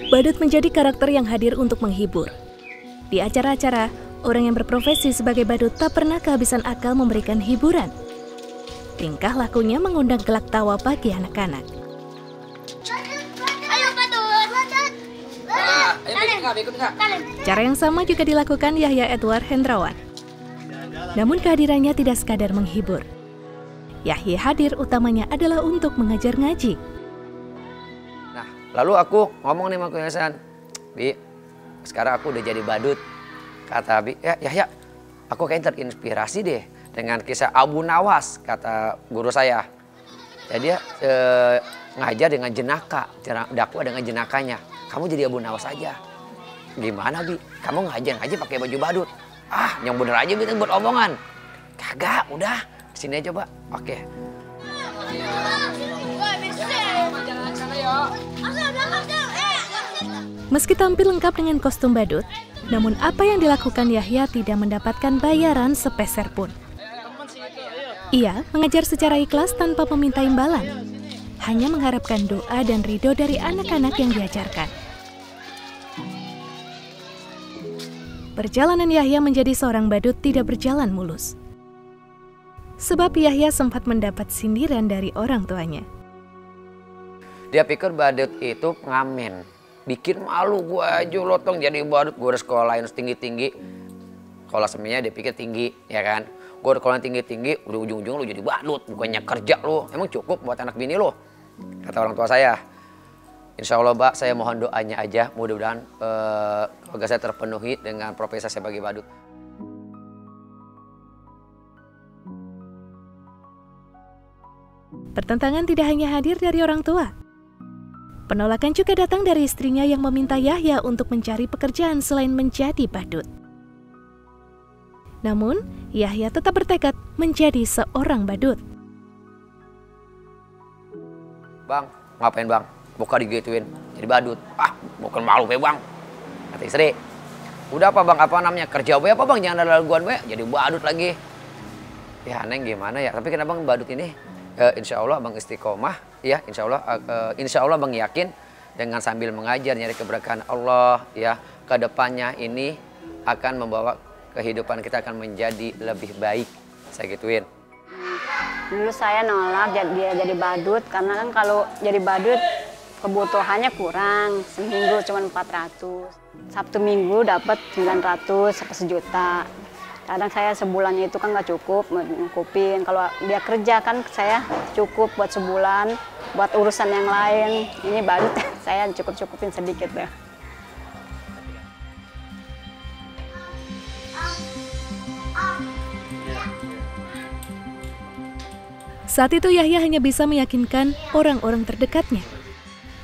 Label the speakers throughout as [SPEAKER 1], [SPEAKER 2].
[SPEAKER 1] Badut menjadi karakter yang hadir untuk menghibur. Di acara-acara, orang yang berprofesi sebagai badut tak pernah kehabisan akal memberikan hiburan. Tingkah lakunya mengundang gelak tawa bagi anak-anak.
[SPEAKER 2] Ayo badut.
[SPEAKER 1] Cara yang sama juga dilakukan Yahya Edward Hendrawan. Namun kehadirannya tidak sekadar menghibur. Yahya hadir utamanya adalah untuk mengajar ngaji.
[SPEAKER 3] Lalu aku ngomong nih sama Ko Hasan, Bi, sekarang aku udah jadi badut. Kata Bi, ya, aku kayak terinspirasi deh dengan kisah Abu Nawas, kata guru saya. Jadi dia ngajar dengan jenaka, dakwah dengan jenakanya. Kamu jadi Abu Nawas aja. Gimana Bi? Kamu ngaji pakai baju badut. Ah, yang bener aja Bi, buat omongan. Kagak, udah sini aja Pak. Oke.
[SPEAKER 1] Meski tampil lengkap dengan kostum badut, namun apa yang dilakukan Yahya tidak mendapatkan bayaran sepeser pun. Ia mengajar secara ikhlas tanpa meminta imbalan, hanya mengharapkan doa dan ridho dari anak-anak yang diajarkan. Perjalanan Yahya menjadi seorang badut tidak berjalan mulus. Sebab Yahya sempat mendapat sindiran dari orang tuanya.
[SPEAKER 3] Dia pikir badut itu pengamen. Bikin malu gue aja lotong jadi badut. Gue udah sekolahin tinggi-tinggi. Kalau sebenarnya dia pikir tinggi, ya kan. Gue udah sekolahin tinggi-tinggi, udah ujung-ujung lu jadi badut. Bukannya kerja lu. Emang cukup buat anak bini lu? Kata orang tua saya. Insya Allah Mbak, saya mohon doanya aja. Mudah-mudahan keluarga saya terpenuhi dengan profesi saya sebagai badut.
[SPEAKER 1] Pertentangan tidak hanya hadir dari orang tua. Penolakan juga datang dari istrinya yang meminta Yahya untuk mencari pekerjaan selain menjadi badut. Namun, Yahya tetap bertekad menjadi seorang badut.
[SPEAKER 3] Bang, ngapain bang? Buka digituin, jadi badut. Ah, bukan malu be bang. Kata istri. Udah apa bang, apa namanya? Kerja be apa bang? Jangan ada laguan be, jadi badut lagi. Ya Neng gimana ya, tapi kenapa bang badut ini? Insya Allah bang istiqomah, ya insya Allah bang yakin dengan sambil mengajar nyari keberkahan Allah, ya kedepannya ini akan membawa kehidupan kita akan menjadi lebih baik, saya gituin.
[SPEAKER 4] Dulu saya nolak dia jadi badut karena kan kalau jadi badut kebutuhannya kurang, seminggu cuma 400, Sabtu Minggu dapat 900 sampai 1 juta. Kadang saya sebulannya itu kan nggak cukup ngukupin. Kalau dia kerja kan saya cukup buat sebulan, buat urusan yang lain. Ini badut saya cukup-cukupin sedikit deh.
[SPEAKER 1] Saat itu Yahya hanya bisa meyakinkan orang-orang terdekatnya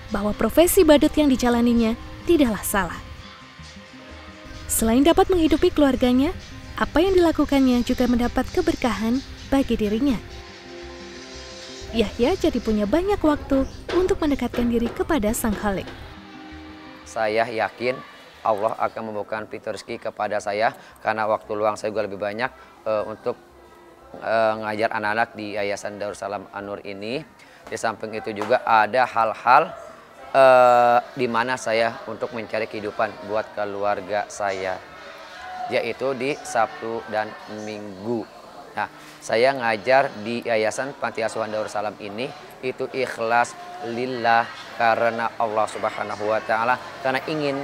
[SPEAKER 1] bahwa profesi badut yang dijalaninya tidaklah salah. Selain dapat menghidupi keluarganya, apa yang dilakukannya juga mendapat keberkahan bagi dirinya. Yahya jadi punya banyak waktu untuk mendekatkan diri kepada Sang Khalik.
[SPEAKER 3] Saya yakin Allah akan membukakan pintu rezeki kepada saya karena waktu luang saya juga lebih banyak untuk ngajar anak-anak di Yayasan Darussalam An-Nur ini. Di samping itu juga ada hal-hal di mana saya untuk mencari kehidupan buat keluarga saya, yaitu di Sabtu dan Minggu. Nah, saya ngajar di Yayasan Panti Asuhan Darussalam ini itu ikhlas lillah karena Allah Subhanahu wa taala, karena ingin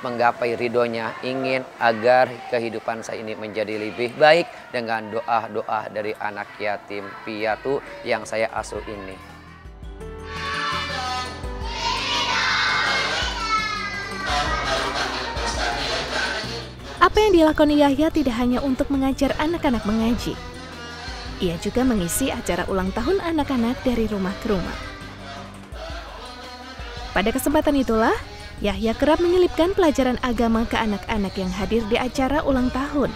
[SPEAKER 3] menggapai ridhonya, ingin agar kehidupan saya ini menjadi lebih baik dengan doa-doa dari anak yatim piatu yang saya asuh ini.
[SPEAKER 1] Apa yang dilakoni Yahya tidak hanya untuk mengajar anak-anak mengaji. Ia juga mengisi acara ulang tahun anak-anak dari rumah ke rumah. Pada kesempatan itulah, Yahya kerap menyelipkan pelajaran agama ke anak-anak yang hadir di acara ulang tahun.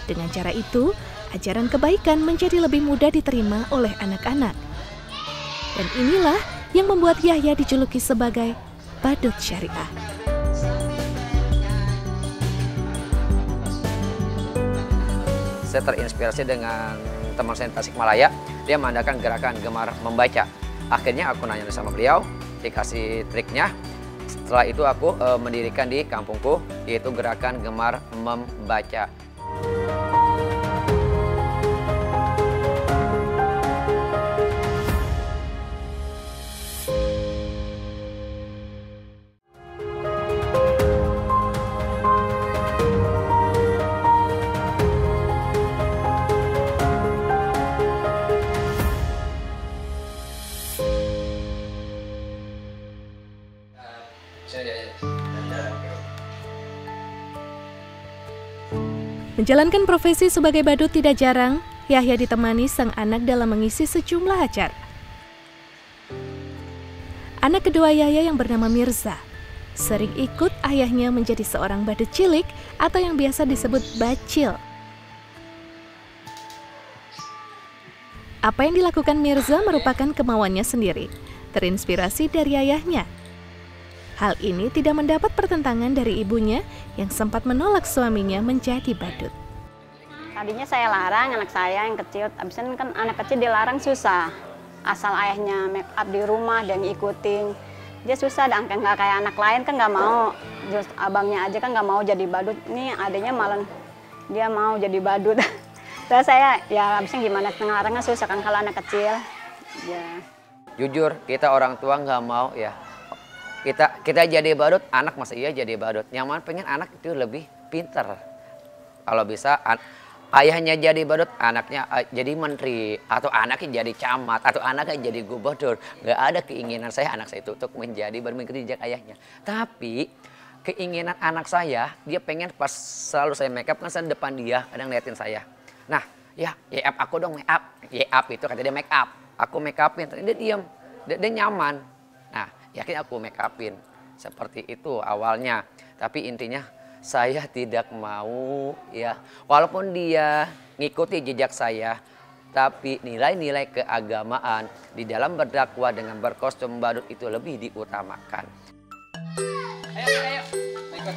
[SPEAKER 1] Dengan cara itu, ajaran kebaikan menjadi lebih mudah diterima oleh anak-anak. Dan inilah yang membuat Yahya dijuluki sebagai badut syariah.
[SPEAKER 3] Saya terinspirasi dengan teman saya di Tasikmalaya, dia mengadakan gerakan gemar membaca. Akhirnya aku nanya sama beliau, dikasih triknya. Setelah itu aku mendirikan di kampungku, yaitu gerakan gemar membaca.
[SPEAKER 1] Menjalankan profesi sebagai badut tidak jarang, Yahya ditemani sang anak dalam mengisi sejumlah acara. Anak kedua Yahya yang bernama Mirza sering ikut ayahnya menjadi seorang badut cilik atau yang biasa disebut bacil. Apa yang dilakukan Mirza merupakan kemauannya sendiri, terinspirasi dari ayahnya. Hal ini tidak mendapat pertentangan dari ibunya yang sempat menolak suaminya menjadi badut.
[SPEAKER 4] Tadinya saya larang anak saya yang kecil, abisnya kan anak kecil dilarang susah. Asal ayahnya make up di rumah dan ngikutin, dia susah, dan nggak kayak anak lain kan nggak mau. Just abangnya aja kan nggak mau jadi badut, ini adanya malah dia mau jadi badut. Terus saya ya abisnya gimana, ngelarangnya susah kan kalau anak kecil. Ya.
[SPEAKER 3] Jujur, kita orang tua nggak mau ya. Kita jadi badut, anak masa iya jadi badut. Nyaman pengen anak itu lebih pintar. Kalau bisa ayahnya jadi badut, anaknya jadi menteri, atau anaknya jadi camat, atau anaknya jadi gubernur. Nggak ada keinginan saya anak saya itu untuk menjadi mengikuti jejak ayahnya. Tapi keinginan anak saya, dia pengen pas selalu saya make up kan saya depan dia, kadang liatin saya. Nah, ya up aku dong make up. Up itu kata dia make up. Aku make upin, dia diam, dia nyaman. Nah, yakin aku make upin. Seperti itu awalnya. Tapi intinya saya tidak mau ya. Walaupun dia ngikuti jejak saya, tapi nilai-nilai keagamaan di dalam berdakwah dengan berkostum badut itu lebih diutamakan. Ayo. Ikut.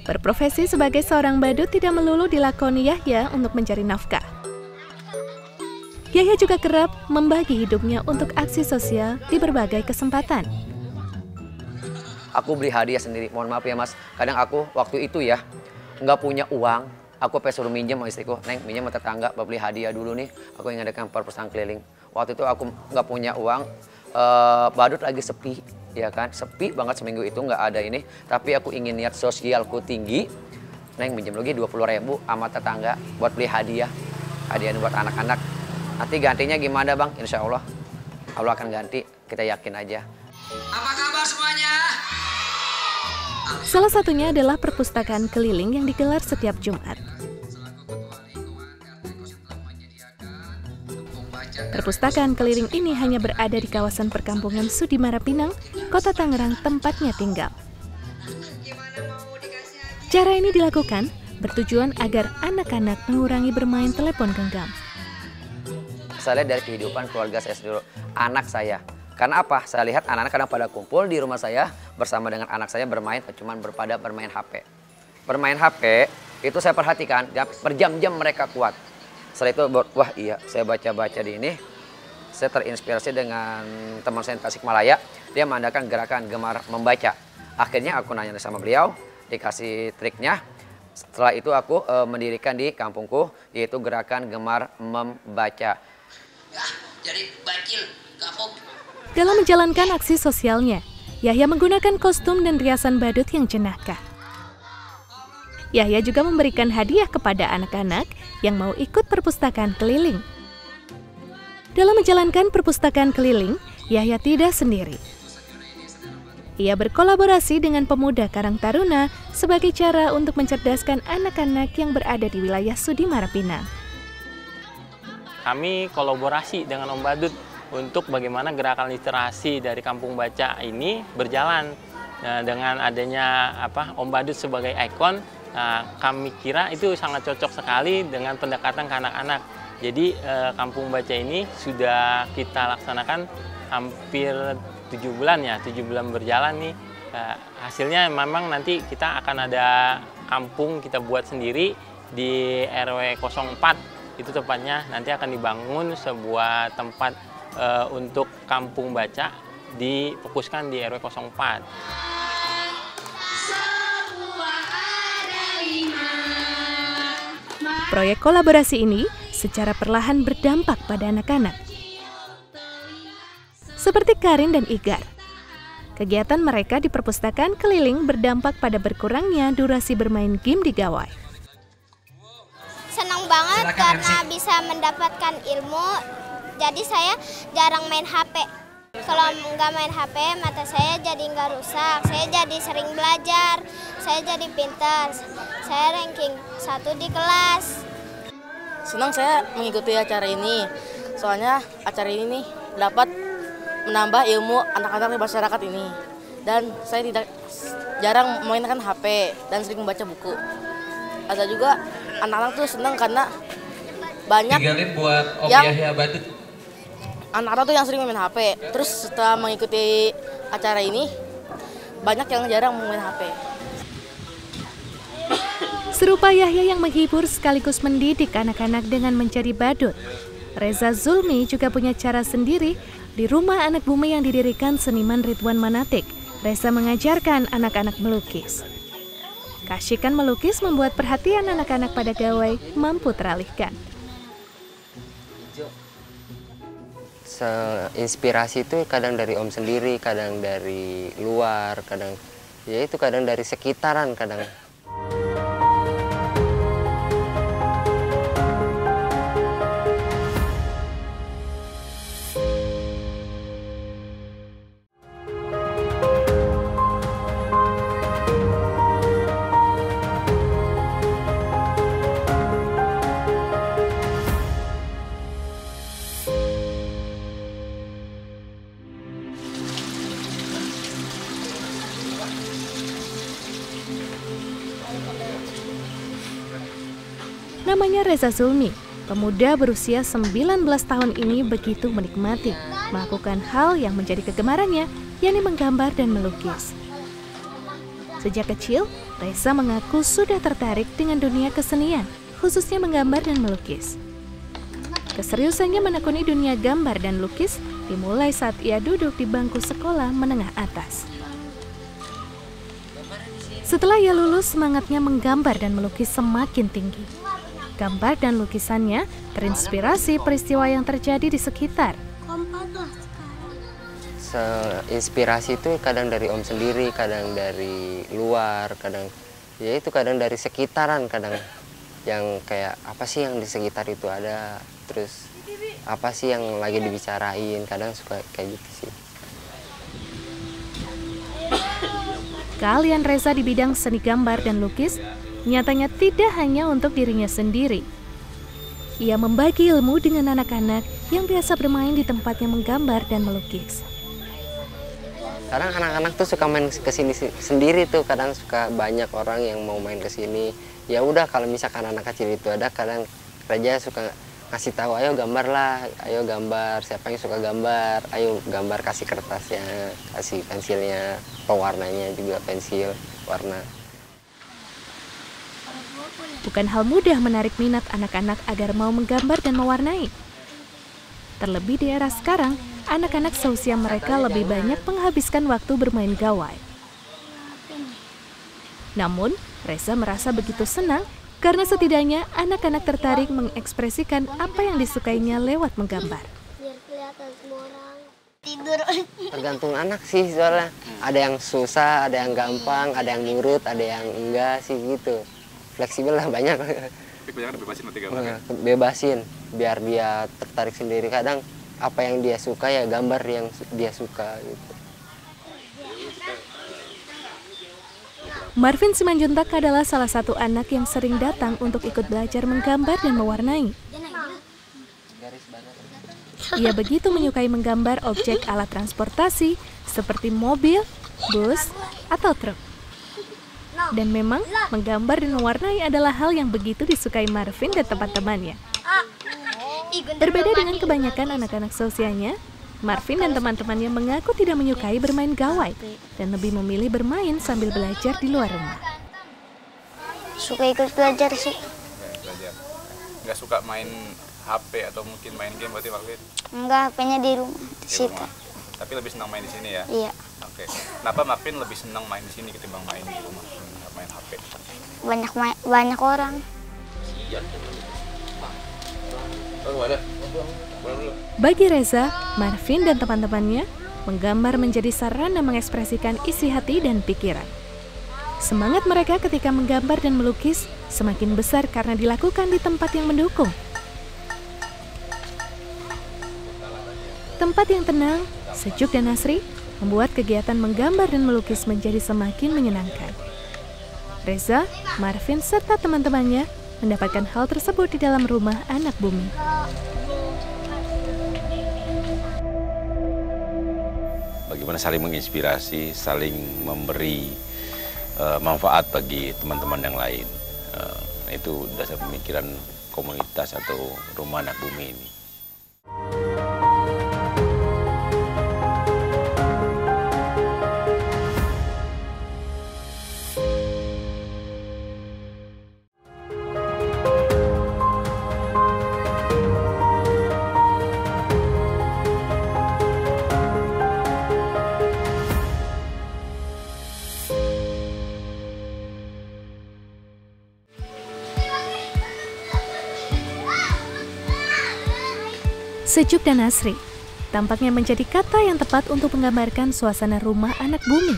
[SPEAKER 1] Berprofesi sebagai seorang badut tidak melulu dilakoni Yahya untuk mencari nafkah. Yahya juga kerap membagi hidupnya untuk aksi sosial di berbagai kesempatan.
[SPEAKER 3] Aku beli hadiah sendiri, mohon maaf ya mas. Kadang aku waktu itu ya nggak punya uang, aku suruh minjem sama istriku, Neng minjem sama tetangga, beli hadiah dulu nih. Aku yang ngadakan perpustakaan keliling. Waktu itu aku nggak punya uang, badut lagi sepi, ya kan, sepi banget seminggu itu nggak ada ini. Tapi aku ingin niat sosialku tinggi, Neng minjem lagi 20.000 sama tetangga buat beli hadiah buat anak-anak. Nanti gantinya gimana bang? Insya Allah akan ganti, kita yakin aja. Apa kabar semuanya?
[SPEAKER 1] Salah satunya adalah perpustakaan keliling yang digelar setiap Jumat. Perpustakaan keliling ini hanya berada di kawasan perkampungan Sudimara Pinang, Kota Tangerang, tempatnya tinggal. Cara ini dilakukan bertujuan agar anak-anak mengurangi bermain telepon genggam.
[SPEAKER 3] Saya lihat dari kehidupan keluarga saya dulu, anak saya. Karena apa? Saya lihat anak-anak kadang pada kumpul di rumah saya bersama dengan anak saya bermain, cuman bermain HP. Bermain HP itu saya perhatikan, berjam-jam mereka kuat. Setelah itu, wah iya, saya baca-baca di ini, saya terinspirasi dengan teman saya di Tasikmalaya, dia mengadakan gerakan gemar membaca. Akhirnya aku nanya sama beliau, dikasih triknya. Setelah itu aku mendirikan di kampungku, yaitu gerakan gemar membaca.
[SPEAKER 2] Ya, jadi bacil, kapok.
[SPEAKER 1] Dalam menjalankan aksi sosialnya, Yahya menggunakan kostum dan riasan badut yang jenaka. Yahya juga memberikan hadiah kepada anak-anak yang mau ikut perpustakaan keliling. Dalam menjalankan perpustakaan keliling, Yahya tidak sendiri. Ia berkolaborasi dengan pemuda Karang Taruna sebagai cara untuk mencerdaskan anak-anak yang berada di wilayah Sudimara Pinang.
[SPEAKER 2] Kami kolaborasi dengan Om Badut untuk bagaimana gerakan literasi dari Kampung Baca ini berjalan. Nah, dengan adanya Om Badut sebagai ikon, kami kira itu sangat cocok sekali dengan pendekatan ke anak-anak. Jadi Kampung Baca ini sudah kita laksanakan hampir 7 bulan ya, 7 bulan berjalan nih. Hasilnya memang nanti kita akan ada kampung kita buat sendiri di RW 04. Itu tepatnya nanti akan dibangun sebuah tempat untuk kampung baca difokuskan di RW 04.
[SPEAKER 1] Proyek kolaborasi ini secara perlahan berdampak pada anak-anak. Seperti Karin dan Igar, kegiatan mereka di perpustakaan keliling berdampak pada berkurangnya durasi bermain game di gawai.
[SPEAKER 5] Senang banget karena bisa mendapatkan ilmu, jadi saya jarang main HP. Kalau nggak main HP, mata saya jadi nggak rusak, saya jadi sering belajar, saya jadi pintar, saya ranking 1 di kelas.
[SPEAKER 6] Senang saya mengikuti acara ini, soalnya acara ini dapat menambah ilmu anak-anak di masyarakat ini. Dan saya tidak jarang memainkan HP dan sering membaca buku. Ada juga anak-anak tuh senang karena banyak
[SPEAKER 7] buat Om
[SPEAKER 6] yang
[SPEAKER 7] Yahya Badut.
[SPEAKER 6] Anak-anak tuh yang sering main HP. Terus setelah mengikuti acara ini, banyak yang jarang main HP.
[SPEAKER 1] Serupa Yahya yang menghibur sekaligus mendidik anak-anak dengan menjadi badut, Reza Zulmi juga punya cara sendiri di rumah anak bumi yang didirikan seniman Ridwan Manatik. Reza mengajarkan anak-anak melukis. Kasihkan melukis membuat perhatian anak-anak pada gawai mampu teralihkan.
[SPEAKER 3] Inspirasi itu kadang dari Om sendiri, kadang dari luar, kadang dari sekitaran kadang.
[SPEAKER 1] Namanya Reza Zulmi, pemuda berusia 19 tahun ini begitu menikmati melakukan hal yang menjadi kegemarannya, yakni menggambar dan melukis. Sejak kecil, Reza mengaku sudah tertarik dengan dunia kesenian, khususnya menggambar dan melukis. Keseriusannya menekuni dunia gambar dan lukis dimulai saat ia duduk di bangku sekolah menengah atas. Setelah ia lulus, semangatnya menggambar dan melukis semakin tinggi. Gambar dan lukisannya terinspirasi peristiwa yang terjadi di sekitar.
[SPEAKER 3] Inspirasi itu kadang dari Om sendiri, kadang dari luar, kadang dari sekitaran, kadang yang kayak apa sih yang di sekitar itu ada, terus apa sih yang lagi dibicarain, kadang suka kayak gitu sih.
[SPEAKER 1] Keahlian Reza di bidang seni gambar dan lukis nyatanya tidak hanya untuk dirinya sendiri. Ia membagi ilmu dengan anak-anak yang biasa bermain di tempatnya menggambar dan melukis.
[SPEAKER 3] Kadang anak-anak tuh suka main ke sini sendiri tuh, kadang suka banyak orang yang mau main ke sini. Ya udah, kalau misalkan anak kecil itu ada, kadang Raja suka ngasih tahu, ayo gambar lah, ayo gambar, siapa yang suka gambar, ayo gambar, kasih kertasnya, kasih pensilnya, pewarnanya juga pensil warna.
[SPEAKER 1] Bukan hal mudah menarik minat anak-anak agar mau menggambar dan mewarnai. Terlebih di era sekarang, anak-anak seusia mereka lebih banyak menghabiskan waktu bermain gawai. Namun, Reza merasa begitu senang karena setidaknya anak-anak tertarik mengekspresikan apa yang disukainya lewat menggambar.
[SPEAKER 5] Biar kelihatan semua orang. Tidur.
[SPEAKER 7] Tergantung anak sih soalnya. Ada yang susah, ada yang gampang, ada yang nurut, ada yang enggak sih gitu. Fleksibel lah banyak.
[SPEAKER 8] Tapi kebanyakan bebasin nanti gambarnya.
[SPEAKER 7] Bebasin biar dia tertarik sendiri. Kadang apa yang dia suka ya gambar yang dia suka gitu.
[SPEAKER 1] Marvin Simanjuntak adalah salah satu anak yang sering datang untuk ikut belajar menggambar dan mewarnai. Ia begitu menyukai menggambar objek alat transportasi seperti mobil, bus, atau truk. Dan memang menggambar dan mewarnai adalah hal yang begitu disukai Marvin dan teman-temannya. Berbeda dengan kebanyakan anak-anak seusianya, Marvin dan teman-temannya mengaku tidak menyukai bermain gawai dan lebih memilih bermain sambil belajar di luar rumah.
[SPEAKER 5] Suka ikut belajar sih.
[SPEAKER 8] Belajar. Nggak suka main HP atau mungkin main game berarti Marvin?
[SPEAKER 5] Enggak, HP-nya di rumah.
[SPEAKER 8] Di rumah. Tapi lebih senang main di sini ya?
[SPEAKER 5] Iya.
[SPEAKER 8] Oke. Kenapa Marvin lebih senang main di sini ketimbang main di rumah, main HP?
[SPEAKER 5] Banyak orang.
[SPEAKER 1] Bagi Reza, Marvin dan teman-temannya, menggambar menjadi sarana mengekspresikan isi hati dan pikiran. Semangat mereka ketika menggambar dan melukis semakin besar karena dilakukan di tempat yang mendukung. Tempat yang tenang, sejuk dan asri membuat kegiatan menggambar dan melukis menjadi semakin menyenangkan. Reza, Marvin, serta teman-temannya mendapatkan hal tersebut di dalam rumah anak bumi.
[SPEAKER 9] Bagaimana saling menginspirasi, saling memberi manfaat bagi teman-teman yang lain. Itu dasar pemikiran komunitas atau rumah anak bumi ini.
[SPEAKER 1] Sejuk dan asri, tampaknya menjadi kata yang tepat untuk menggambarkan suasana rumah anak bumi.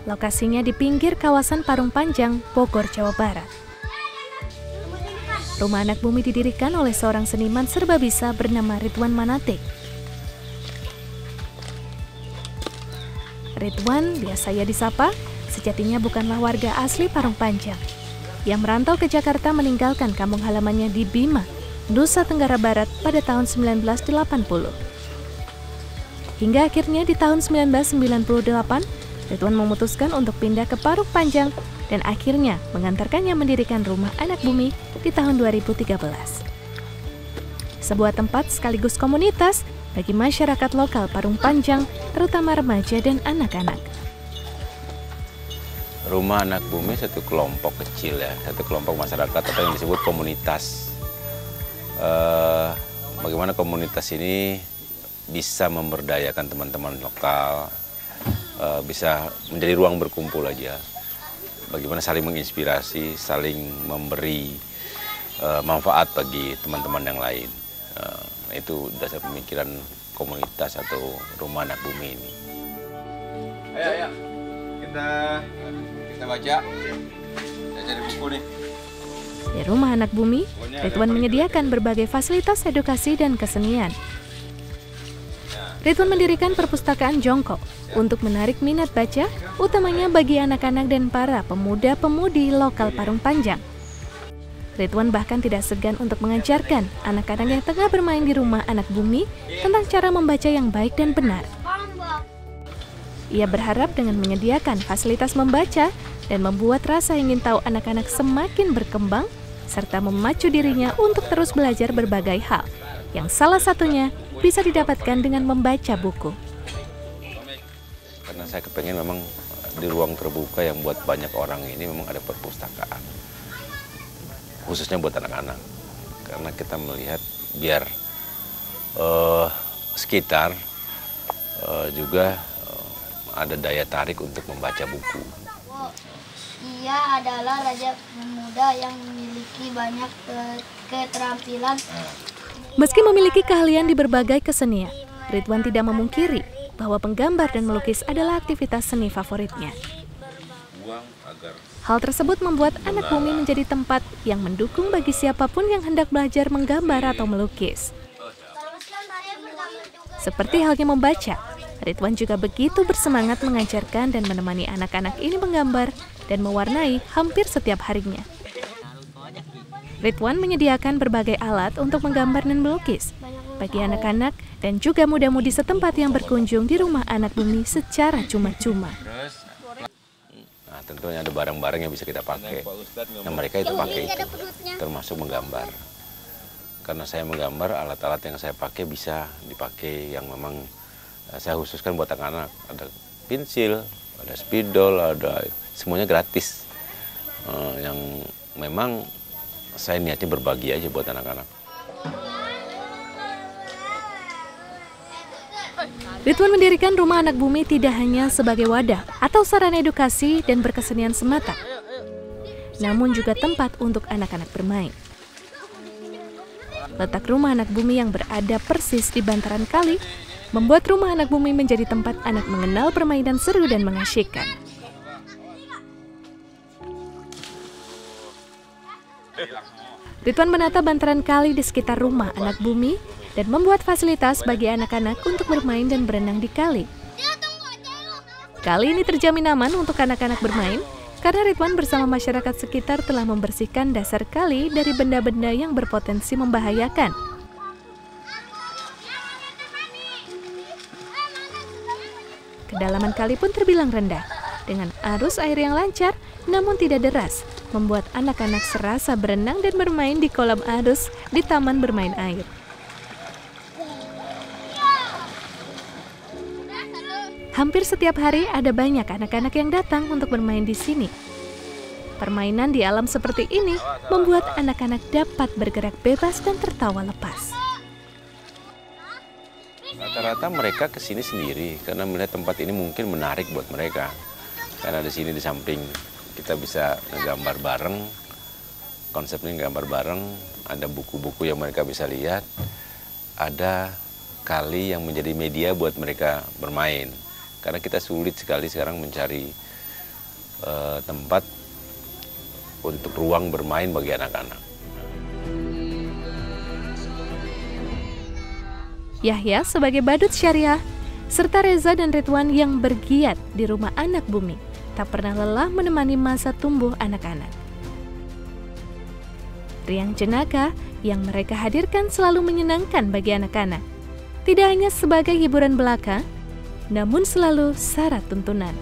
[SPEAKER 1] Lokasinya di pinggir kawasan Parung Panjang, Bogor, Jawa Barat. Rumah anak bumi didirikan oleh seorang seniman serba bisa bernama Ridwan Manatik. Ridwan, biasa ia disapa, sejatinya bukanlah warga asli Parung Panjang. Ia merantau ke Jakarta meninggalkan kampung halamannya di Bima, Nusa Tenggara Barat pada tahun 1980. Hingga akhirnya di tahun 1998, Ridwan memutuskan untuk pindah ke Parung Panjang dan akhirnya mengantarkannya mendirikan rumah anak bumi di tahun 2013. Sebuah tempat sekaligus komunitas bagi masyarakat lokal Parung Panjang, terutama remaja dan anak-anak.
[SPEAKER 9] Rumah anak bumi satu kelompok kecil ya, satu kelompok masyarakat atau yang disebut komunitas. Bagaimana komunitas ini bisa memberdayakan teman-teman lokal, bisa menjadi ruang berkumpul aja. Bagaimana saling menginspirasi, saling memberi manfaat bagi teman-teman yang lain. Itu dasar pemikiran komunitas atau rumah anak bumi ini.
[SPEAKER 8] Ayo, kita baca. Saya cari buku nih.
[SPEAKER 1] Di rumah anak bumi, Ridwan menyediakan berbagai fasilitas edukasi dan kesenian. Ridwan mendirikan perpustakaan jongkok untuk menarik minat baca, utamanya bagi anak-anak dan para pemuda-pemudi lokal Parung Panjang. Ridwan bahkan tidak segan untuk mengajarkan anak-anak yang tengah bermain di rumah anak bumi tentang cara membaca yang baik dan benar. Ia berharap dengan menyediakan fasilitas membaca dan membuat rasa ingin tahu anak-anak semakin berkembang, serta memacu dirinya untuk terus belajar berbagai hal, yang salah satunya bisa didapatkan dengan membaca buku.
[SPEAKER 9] Karena saya kepengen memang di ruang terbuka yang buat banyak orang ini memang ada perpustakaan. Khususnya buat anak-anak. Karena kita melihat biar sekitar juga ada daya tarik untuk membaca buku.
[SPEAKER 5] Ia adalah raja pemuda yang memiliki banyak keterampilan.
[SPEAKER 1] Meski memiliki keahlian di berbagai kesenian, Ridwan tidak memungkiri bahwa menggambar dan melukis adalah aktivitas seni favoritnya. Hal tersebut membuat Anak Bumi menjadi tempat yang mendukung bagi siapapun yang hendak belajar menggambar atau melukis. Seperti halnya membaca, Ridwan juga begitu bersemangat mengajarkan dan menemani anak-anak ini menggambar dan mewarnai hampir setiap harinya. Ridwan menyediakan berbagai alat untuk menggambar dan melukis bagi anak-anak dan juga muda-mudi setempat yang berkunjung di rumah Anak Bumi secara cuma-cuma.
[SPEAKER 9] Nah, tentunya ada barang-barang yang bisa kita pakai. Nah, mereka itu pakai itu, termasuk menggambar. Karena saya menggambar, alat-alat yang saya pakai bisa dipakai yang memang saya khususkan buat anak-anak. Ada pensil, ada spidol, ada semuanya gratis. Yang memang saya niatnya berbagi aja buat anak-anak.
[SPEAKER 1] Ridwan mendirikan Rumah Anak Bumi tidak hanya sebagai wadah atau sarana edukasi dan berkesenian semata, namun juga tempat untuk anak-anak bermain. Letak Rumah Anak Bumi yang berada persis di bantaran kali membuat Rumah Anak Bumi menjadi tempat anak mengenal permainan seru dan mengasyikkan. Ridwan menata bantaran kali di sekitar Rumah Anak Bumi dan membuat fasilitas bagi anak-anak untuk bermain dan berenang di kali. Kali ini terjamin aman untuk anak-anak bermain karena Ridwan bersama masyarakat sekitar telah membersihkan dasar kali dari benda-benda yang berpotensi membahayakan. Kedalaman kali pun terbilang rendah, dengan arus air yang lancar namun tidak deras, membuat anak-anak serasa berenang dan bermain di kolam arus di taman bermain air. Hampir setiap hari ada banyak anak-anak yang datang untuk bermain di sini. Permainan di alam seperti ini membuat anak-anak dapat bergerak bebas dan tertawa lepas.
[SPEAKER 9] Rata-rata mereka ke sini sendiri karena melihat tempat ini mungkin menarik buat mereka. Karena di sini di samping kita bisa ngegambar bareng, konsepnya gambar bareng, ada buku-buku yang mereka bisa lihat, ada kali yang menjadi media buat mereka bermain. Karena kita sulit sekali sekarang mencari tempat untuk ruang bermain bagi anak-anak.
[SPEAKER 1] Yahya sebagai badut syariah, serta Reza dan Ridwan yang bergiat di Rumah Anak Bumi, tak pernah lelah menemani masa tumbuh anak-anak. Riang jenaka yang mereka hadirkan selalu menyenangkan bagi anak-anak. Tidak hanya sebagai hiburan belaka, namun selalu syarat tuntunan.